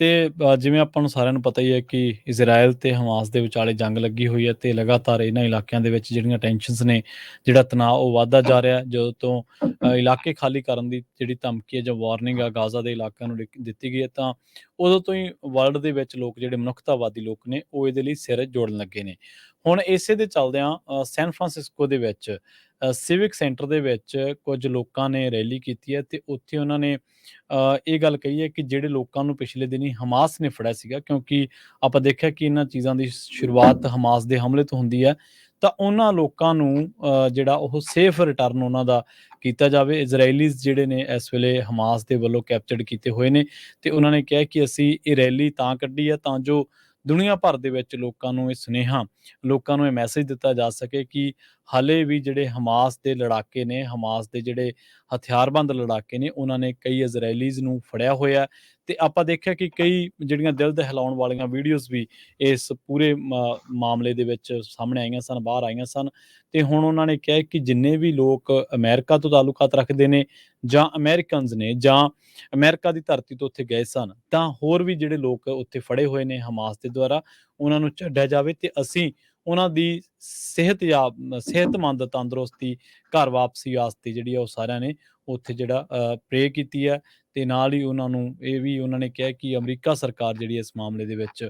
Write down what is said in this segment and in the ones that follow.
ਤੇ ਜਿਵੇਂ ਆਪਾਂ ਨੂੰ ਸਾਰਿਆਂ ਨੂੰ ਪਤਾ ਹੀ ਹੈ ਕਿ ਇਜ਼ਰਾਈਲ ਤੇ ਹਮਾਸ ਦੇ ਵਿਚਾਲੇ ਜੰਗ ਲੱਗੀ ਹੋਈ ਹੈ ਤੇ ਲਗਾਤਾਰ ਇਹਨਾਂ ਇਲਾਕਿਆਂ ਦੇ ਵਿੱਚ ਜਿਹੜੀਆਂ ਟੈਂਸ਼ਨਸ ਨੇ, ਜਿਹੜਾ ਤਣਾਅ ਉਹ ਵੱਧਦਾ ਜਾ ਰਿਹਾ ਹੈ। ਜਦੋਂ ਤੋਂ ਇਲਾਕੇ ਖਾਲੀ ਕਰਨ ਦੀ ਜਿਹੜੀ ਧਮਕੀ ਹੈ ਜਾਂ ਵਾਰਨਿੰਗ ਆ ਗਾਜ਼ਾ ਦੇ ਇਲਾਕਿਆਂ ਨੂੰ ਦਿੱਤੀ ਗਈ ਹੈ, ਤਾਂ ਉਦੋਂ ਤੋਂ ਹੀ ਵਰਲਡ ਦੇ ਵਿੱਚ ਲੋਕ ਜਿਹੜੇ ਮਨੁੱਖਤਾਵਾਦੀ ਲੋਕ ਨੇ ਉਹ ਇਹਦੇ ਲਈ ਸਿਰ ਜੋੜਨ ਲੱਗੇ ਨੇ। ਹੁਣ ਇਸੇ ਦੇ ਚੱਲਦਿਆਂ ਸੈਨ ਫਰਾਂਸਿਸਕੋ ਦੇ ਵਿੱਚ ਸਿਵਿਕ ਸੈਂਟਰ ਦੇ ਵਿੱਚ ਕੁਝ ਲੋਕਾਂ ਨੇ ਰੈਲੀ ਕੀਤੀ ਹੈ ਤੇ ਉੱਥੇ ਉਹਨਾਂ ਨੇ ਇਹ ਗੱਲ ਕਹੀ ਹੈ ਕਿ ਜਿਹੜੇ ਲੋਕਾਂ ਨੂੰ ਪਿਛਲੇ ਦਿਨੀ ਹਮਾਸ ਨੇ ਫੜਿਆ ਸੀਗਾ, ਕਿਉਂਕਿ ਆਪਾਂ ਦੇਖਿਆ ਕਿ ਇਹਨਾਂ ਚੀਜ਼ਾਂ ਦੀ ਸ਼ੁਰੂਆਤ ਹਮਾਸ ਦੇ ਹਮਲੇ ਤੋਂ ਹੁੰਦੀ ਹੈ, ਤਾਂ ਉਹਨਾਂ ਲੋਕਾਂ ਨੂੰ ਜਿਹੜਾ ਉਹ ਸੇਫ ਰਿਟਰਨ ਉਹਨਾਂ ਦਾ ਕੀਤਾ ਜਾਵੇ। ਇਜ਼ਰਾਈਲੀਜ਼ ਜਿਹੜੇ ਨੇ ਇਸ ਵੇਲੇ ਹਮਾਸ ਦੇ ਵੱਲੋਂ ਕੈਪਚਰਡ ਕੀਤੇ ਹੋਏ ਨੇ ਤੇ ਉਹਨਾਂ ਨੇ ਕਿਹਾ ਕਿ ਅਸੀਂ ਇਹ ਰੈਲੀ ਤਾਂ ਕੱਢੀ ਹੈ ਤਾਂ ਜੋ ਦੁਨੀਆ ਭਰ ਦੇ ਵਿੱਚ ਲੋਕਾਂ ਨੂੰ ਇਹ ਸੁਨੇਹਾ, ਲੋਕਾਂ ਨੂੰ ਇਹ ਮੈਸੇਜ ਦਿੱਤਾ ਜਾ ਸਕੇ ਕਿ ਹਾਲੇ ਵੀ ਜਿਹੜੇ ਹਮਾਸ ਦੇ ਲੜਾਕੇ ਨੇ, ਹਮਾਸ ਦੇ ਜਿਹੜੇ ਹਥਿਆਰਬੰਦ ਲੜਾਕੇ ਨੇ, ਉਹਨਾਂ ਨੇ ਕਈ ਇਜ਼ਰਾਈਲੀਜ਼ ਨੂੰ ਫੜਿਆ ਹੋਇਆ। ਤੇ ਆਪਾਂ ਦੇਖਿਆ ਕਿ ਕਈ ਜਿਹੜੀਆਂ ਦਿਲ ਦਹਿਲਾਉਣ ਵਾਲੀਆਂ ਵੀਡੀਓਜ਼ ਵੀ ਇਸ ਪੂਰੇ ਮਾਮਲੇ ਦੇ ਵਿੱਚ ਸਾਹਮਣੇ ਆਈਆਂ ਸਨ, ਬਾਹਰ ਆਈਆਂ ਸਨ। ਤੇ ਹੁਣ ਉਹਨਾਂ ਨੇ ਕਿਹਾ ਕਿ ਜਿੰਨੇ ਵੀ ਲੋਕ ਅਮਰੀਕਾ ਤੋਂ ਤਾਲੁਕਾਤ ਰੱਖਦੇ ਨੇ ਜਾਂ ਅਮਰੀਕਨਜ਼ ਨੇ ਜਾਂ ਅਮਰੀਕਾ ਦੀ ਧਰਤੀ ਤੋਂ ਉੱਥੇ ਗਏ ਸਨ, ਤਾਂ ਹੋਰ ਵੀ ਜਿਹੜੇ ਲੋਕ ਉੱਥੇ ਫੜੇ ਹੋਏ ਨੇ ਹਮਾਸ ਦੇ ਦੁਆਰਾ, ਉਹਨਾਂ ਨੂੰ ਛੱਡਿਆ ਜਾਵੇ ਤੇ ਅਸੀਂ ਉਹਨਾਂ ਦੀ ਸਿਹਤਮੰਦ ਤੰਦਰੁਸਤੀ, ਘਰ ਵਾਪਸੀ ਵਾਸਤੇ ਜਿਹੜੀ ਆ ਉਹ ਸਾਰਿਆਂ ਨੇ ਉੱਥੇ ਜਿਹੜਾ ਪ੍ਰੇ ਕੀਤੀ ਹੈ। ਤੇ ਨਾਲ ਹੀ ਉਹਨਾਂ ਨੂੰ ਇਹ ਵੀ ਉਹਨਾਂ ਨੇ ਕਿਹਾ ਕਿ ਅਮਰੀਕਾ ਸਰਕਾਰ ਜਿਹੜੀ ਇਸ ਮਾਮਲੇ ਦੇ ਵਿੱਚ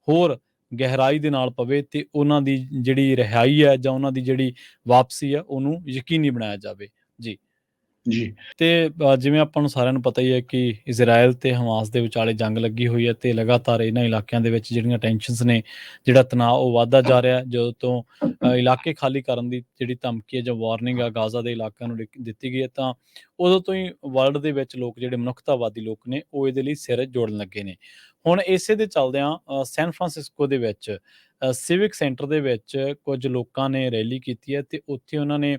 ਹੋਰ ਗਹਿਰਾਈ ਦੇ ਨਾਲ ਪਵੇ ਤੇ ਉਹਨਾਂ ਦੀ ਜਿਹੜੀ ਰਿਹਾਈ ਹੈ ਜਾਂ ਉਹਨਾਂ ਦੀ ਜਿਹੜੀ ਵਾਪਸੀ ਹੈ ਉਹਨੂੰ ਯਕੀਨੀ ਬਣਾਇਆ ਜਾਵੇ। ਜੀ। ਜੀ। ਤੇ ਜਿਵੇਂ ਆਪਾਂ ਨੂੰ ਸਾਰਿਆਂ ਨੂੰ ਪਤਾ ਹੀ ਹੈ ਕਿ ਇਜ਼ਰਾਈਲ ਤੇ ਹਮਾਸ ਦੇ ਵਿਚਾਲੇ ਜੰਗ ਲੱਗੀ ਹੋਈ ਹੈ ਤੇ ਲਗਾਤਾਰ ਇਹਨਾਂ ਇਲਾਕਿਆਂ ਦੇ ਵਿੱਚ ਜਿਹੜੀਆਂ ਟੈਂਸ਼ਨਸ ਨੇ, ਜਿਹੜਾ ਤਣਾਅ ਉਹ ਵੱਧਦਾ ਜਾ ਰਿਹਾ ਹੈ। ਜਦੋਂ ਤੋਂ ਇਲਾਕੇ ਖਾਲੀ ਕਰਨ ਦੀ ਜਿਹੜੀ ਧਮਕੀ ਹੈ ਜਾਂ ਵਾਰਨਿੰਗ ਆ ਗਾਜ਼ਾ ਦੇ ਇਲਾਕਿਆਂ ਨੂੰ ਦਿੱਤੀ ਗਈ ਹੈ, ਤਾਂ ਉਦੋਂ ਤੋਂ ਹੀ ਵਰਲਡ ਦੇ ਵਿੱਚ ਲੋਕ ਜਿਹੜੇ ਮਨੁੱਖਤਾਵਾਦੀ ਲੋਕ ਨੇ ਉਹ ਇਹਦੇ ਲਈ ਸਿਰ ਜੋੜਨ ਲੱਗੇ ਨੇ। ਹੁਣ ਇਸੇ ਦੇ ਚੱਲਦਿਆਂ ਸੈਨ ਫਰਾਂਸਿਸਕੋ ਦੇ ਵਿੱਚ ਸਿਵਿਕ ਸੈਂਟਰ ਦੇ ਵਿੱਚ ਕੁਝ ਲੋਕਾਂ ਨੇ ਰੈਲੀ ਕੀਤੀ ਹੈ ਤੇ ਉੱਥੇ ਉਹਨਾਂ ਨੇ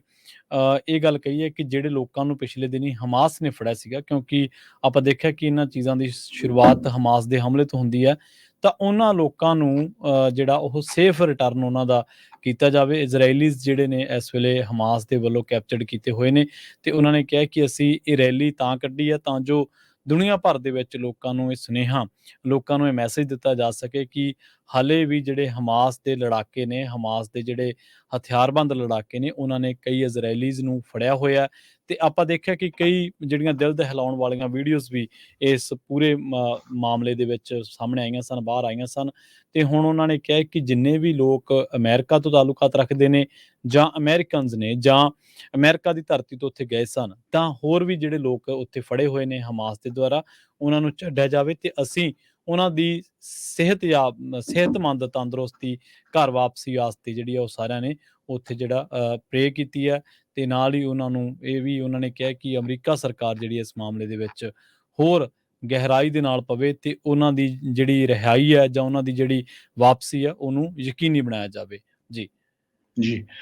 ਇਹ ਗੱਲ ਕਹੀ ਹੈ ਕਿ ਜਿਹੜੇ ਲੋਕਾਂ ਨੂੰ ਪਿਛਲੇ ਦਿਨੀ ਹਮਾਸ ਨੇ ਫੜਿਆ ਸੀਗਾ, ਕਿਉਂਕਿ ਆਪਾਂ ਦੇਖਿਆ ਕਿ ਇਹਨਾਂ ਚੀਜ਼ਾਂ ਦੀ ਸ਼ੁਰੂਆਤ ਹਮਾਸ ਦੇ ਹਮਲੇ ਤੋਂ ਹੁੰਦੀ ਹੈ, ਤਾਂ ਉਹਨਾਂ ਲੋਕਾਂ ਨੂੰ ਜਿਹੜਾ ਉਹ ਸੇਫ ਰਿਟਰਨ ਉਹਨਾਂ ਦਾ ਕੀਤਾ ਜਾਵੇ। ਇਜ਼ਰਾਈਲੀਜ਼ ਜਿਹੜੇ ਨੇ ਇਸ ਵੇਲੇ ਹਮਾਸ ਦੇ ਵੱਲੋਂ ਕੈਪਚਰਡ ਕੀਤੇ ਹੋਏ ਨੇ ਤੇ ਉਹਨਾਂ ਨੇ ਕਿਹਾ ਕਿ ਅਸੀਂ ਇਹ ਰੈਲੀ ਤਾਂ ਕੱਢੀ ਹੈ ਤਾਂ ਜੋ ਦੁਨੀਆ ਭਰ ਦੇ ਵਿੱਚ ਲੋਕਾਂ ਨੂੰ ਇਹ ਸੁਨੇਹਾ, ਲੋਕਾਂ ਨੂੰ ਇਹ ਮੈਸੇਜ ਦਿੱਤਾ ਜਾ ਸਕੇ ਕਿ ਹਾਲੇ ਵੀ ਜਿਹੜੇ ਹਮਾਸ ਦੇ ਲੜਾਕੇ ਨੇ, ਹਮਾਸ ਦੇ ਜਿਹੜੇ ਹਥਿਆਰਬੰਦ ਲੜਾਕੇ ਨੇ, ਉਹਨਾਂ ਨੇ ਕਈ ਇਜ਼ਰਾਈਲੀਜ਼ ਨੂੰ ਫੜਿਆ ਹੋਇਆ। ਤੇ ਆਪਾਂ ਦੇਖਿਆ ਕਿ ਕਈ ਜਿਹੜੀਆਂ ਦਿਲ ਦਹਿਲਾਉਣ ਵਾਲੀਆਂ ਵੀਡੀਓਜ਼ ਵੀ ਇਸ ਪੂਰੇ ਮਾਮਲੇ ਦੇ ਵਿੱਚ ਸਾਹਮਣੇ ਆਈਆਂ ਸਨ, ਬਾਹਰ ਆਈਆਂ ਸਨ। ਤੇ ਹੁਣ ਉਹਨਾਂ ਨੇ ਕਿਹਾ ਕਿ ਜਿੰਨੇ ਵੀ ਲੋਕ ਅਮਰੀਕਾ ਤੋਂ ਤਾਲੁਕਾਤ ਰੱਖਦੇ ਨੇ ਜਾਂ ਅਮਰੀਕਨਜ਼ ਨੇ ਜਾਂ ਅਮਰੀਕਾ ਦੀ ਧਰਤੀ ਤੋਂ ਉੱਥੇ ਗਏ ਸਨ, ਤਾਂ ਹੋਰ ਵੀ ਜਿਹੜੇ ਲੋਕ ਉੱਥੇ ਫੜੇ ਹੋਏ ਨੇ ਹਮਾਸ ਦੇ ਦੁਆਰਾ, ਉਹਨਾਂ ਨੂੰ ਛੱਡਿਆ ਜਾਵੇ ਤੇ ਅਸੀਂ ਉਹਨਾਂ ਦੀ ਸਿਹਤਮੰਦ ਤੰਦਰੁਸਤੀ, ਘਰ ਵਾਪਸੀ ਵਾਸਤੇ ਜਿਹੜੀ ਆ ਉਹ ਸਾਰਿਆਂ ਨੇ ਉੱਥੇ ਜਿਹੜਾ ਪ੍ਰੇ ਕੀਤੀ ਹੈ। ਤੇ ਨਾਲ ਹੀ ਉਹਨਾਂ ਨੂੰ ਇਹ ਵੀ ਉਹਨਾਂ ਨੇ ਕਿਹਾ ਕਿ ਅਮਰੀਕਾ ਸਰਕਾਰ ਜਿਹੜੀ ਇਸ ਮਾਮਲੇ ਦੇ ਵਿੱਚ ਹੋਰ ਗਹਿਰਾਈ ਦੇ ਨਾਲ ਪਵੇ ਤੇ ਉਹਨਾਂ ਦੀ ਜਿਹੜੀ ਰਿਹਾਈ ਹੈ ਜਾਂ ਉਹਨਾਂ ਦੀ ਜਿਹੜੀ ਵਾਪਸੀ ਹੈ ਉਹਨੂੰ ਯਕੀਨੀ ਬਣਾਇਆ ਜਾਵੇ। ਜੀ। ਜੀ।